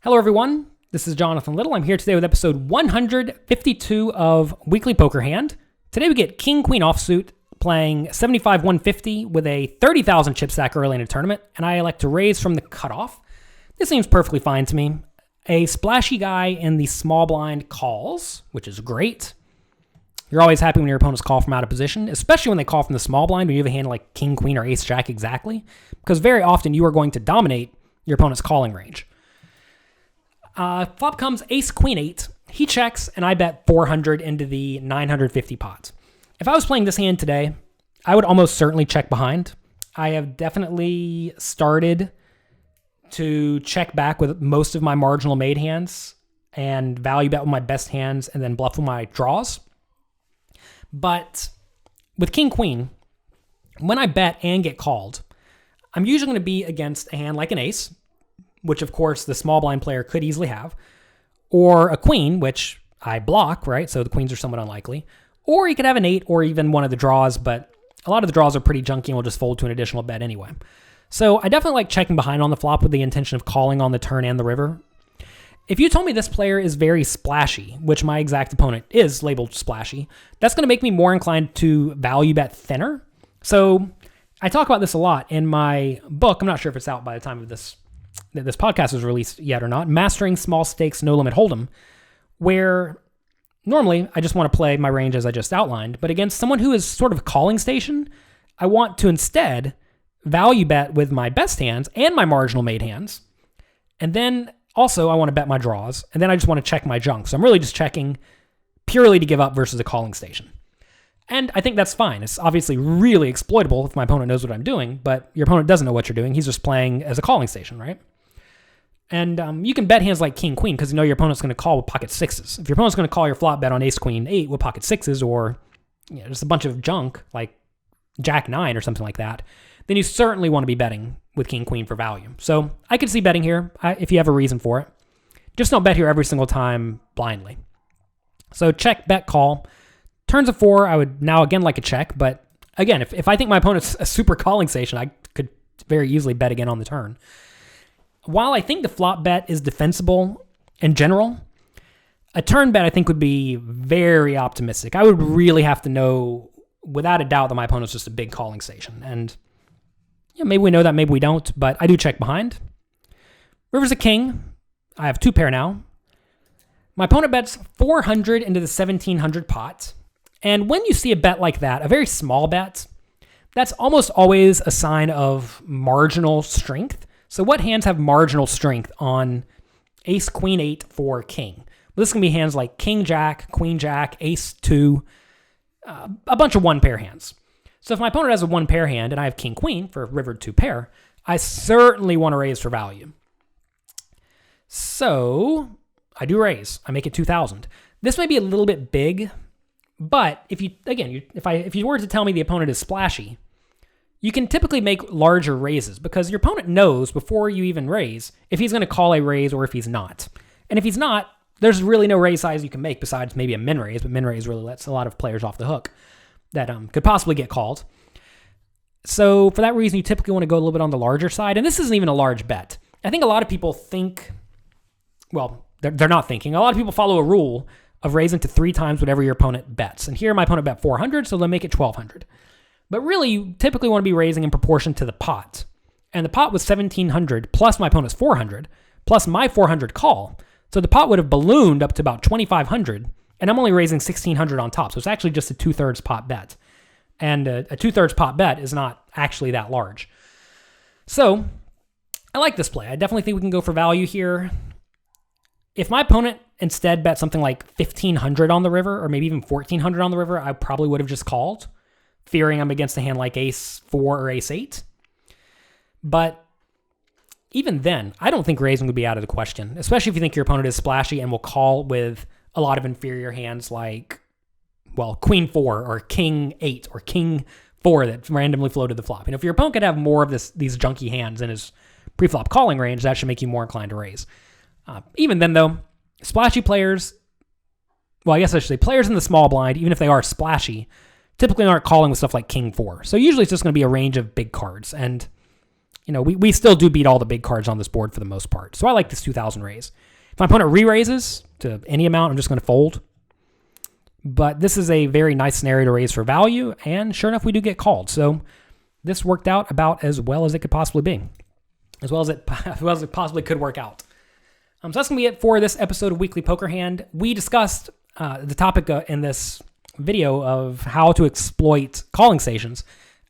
Hello, everyone. This is Jonathan Little. I'm here today with episode 152 of Weekly Poker Hand. Today we get King Queen offsuit playing 75-150 with a 30,000 chip stack early in a tournament, and I elect to raise from the cutoff. This seems perfectly fine to me. A splashy guy in the small blind calls, which is great. You're always happy when your opponents call from out of position, especially when they call from the small blind when you have a hand like King, Queen, or Ace, Jack exactly, because very often you are going to dominate your opponent's calling range. Flop comes Ace, Queen, 8. He checks, and I bet 400 into the 950 pot. If I was playing this hand today, I would almost certainly check behind. I have definitely started to check back with most of my marginal made hands and value bet with my best hands and then bluff with my draws. But with King, Queen, when I bet and get called, I'm usually going to be against a hand like an ace, which of course the small blind player could easily have, or a queen, which I block, right? So the queens are somewhat unlikely. Or you could have an 8 or even one of the draws, but a lot of the draws are pretty junky and will just fold to an additional bet anyway. So I definitely like checking behind on the flop with the intention of calling on the turn and the river. If you told me this player is very splashy, which my exact opponent is labeled splashy, that's going to make me more inclined to value bet thinner. So I talk about this a lot in my book. I'm not sure if it's out by the time of this podcast is released yet or not, Mastering Small Stakes No Limit Hold'em, where normally I just want to play my range as I just outlined, but against someone who is sort of a calling station, I want to instead value bet with my best hands and my marginal made hands, and then also I want to bet my draws, and then I just want to check my junk. So I'm really just checking purely to give up versus a calling station. And I think that's fine. It's obviously really exploitable if my opponent knows what I'm doing, but your opponent doesn't know what you're doing. He's just playing as a calling station, right? And you can bet hands like King, Queen because you know your opponent's going to call with pocket sixes. If your opponent's going to call your flop bet on Ace, Queen, 8 with pocket sixes or just a bunch of junk like Jack 9 or something like that, then you certainly want to be betting with King, Queen for value. So I could see betting here if you have a reason for it. Just don't bet here every single time blindly. So check, bet, call. Turns of 4, I would now again like a check, but again, if I think my opponent's a super calling station, I could very easily bet again on the turn. While I think the flop bet is defensible in general, a turn bet I think would be very optimistic. I would really have to know without a doubt that my opponent's just a big calling station. And maybe we know that, maybe we don't, but I do check behind. River's a king. I have 2 pair now. My opponent bets 400 into the 1700 pot. And when you see a bet like that, a very small bet, that's almost always a sign of marginal strength. So what hands have marginal strength on Ace, Queen, 8 for King? Well, this can be hands like King, Jack, Queen, Jack, Ace, 2, a bunch of 1-pair hands. So if my opponent has a 1-pair hand and I have King, Queen for river 2 pair, I certainly want to raise for value. So I do raise. I make it 2,000. This may be a little bit big, but if you were to tell me the opponent is splashy, you can typically make larger raises because your opponent knows before you even raise if he's going to call a raise or if he's not. And if he's not, there's really no raise size you can make besides maybe a min raise, but min raise really lets a lot of players off the hook that could possibly get called. So for that reason, you typically want to go a little bit on the larger side. And this isn't even a large bet. I think a lot of people think, well, they're not thinking. A lot of people follow a rule of raising to 3 times whatever your opponent bets. And here my opponent bet 400, so they'll make it 1,200. But really, you typically want to be raising in proportion to the pot. And the pot was 1,700 plus my opponent's 400 plus my 400 call. So the pot would have ballooned up to about 2,500, and I'm only raising 1,600 on top. So it's actually just a 2/3 pot bet. And a 2/3 pot bet is not actually that large. So I like this play. I definitely think we can go for value here. If my opponent instead bet something like 1,500 on the river, or maybe even 1,400 on the river, I probably would have just called, fearing I'm against a hand like Ace 4 or Ace 8. But even then, I don't think raising would be out of the question, especially if you think your opponent is splashy and will call with a lot of inferior hands like, well, Queen 4 or King 8 or King 4 that randomly floated the flop. And if your opponent could have more of these junky hands in his pre-flop calling range, that should make you more inclined to raise. Even then, though, splashy players, well, I guess I should say players in the small blind, even if they are splashy, typically aren't calling with stuff like King 4. So usually it's just going to be a range of big cards. And we still do beat all the big cards on this board for the most part. So I like this 2,000 raise. If my opponent re-raises to any amount, I'm just going to fold. But this is a very nice scenario to raise for value, and sure enough, we do get called. So this worked out about as well as it could possibly be, as well as it possibly could work out. So that's going to be it for this episode of Weekly Poker Hand. We discussed the topic in this video of how to exploit calling stations.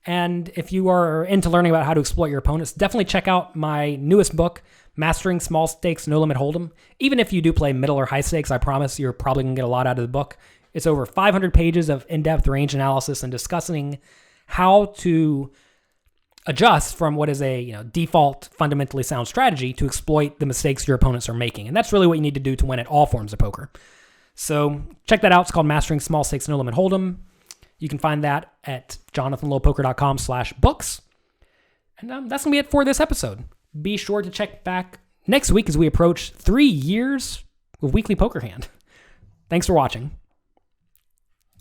And if you are into learning about how to exploit your opponents, definitely check out my newest book, Mastering Small Stakes No Limit Hold'em. Even if you do play middle or high stakes, I promise you're probably going to get a lot out of the book. It's over 500 pages of in-depth range analysis and discussing how to adjust from what is a default fundamentally sound strategy to exploit the mistakes your opponents are making. And that's really what you need to do to win at all forms of poker. So check that out. It's called Mastering Small Stakes No Limit Hold'em. You can find that at jonathanlowpoker.com/books. And that's going to be it for this episode. Be sure to check back next week as we approach 3 years of Weekly Poker Hand. Thanks for watching.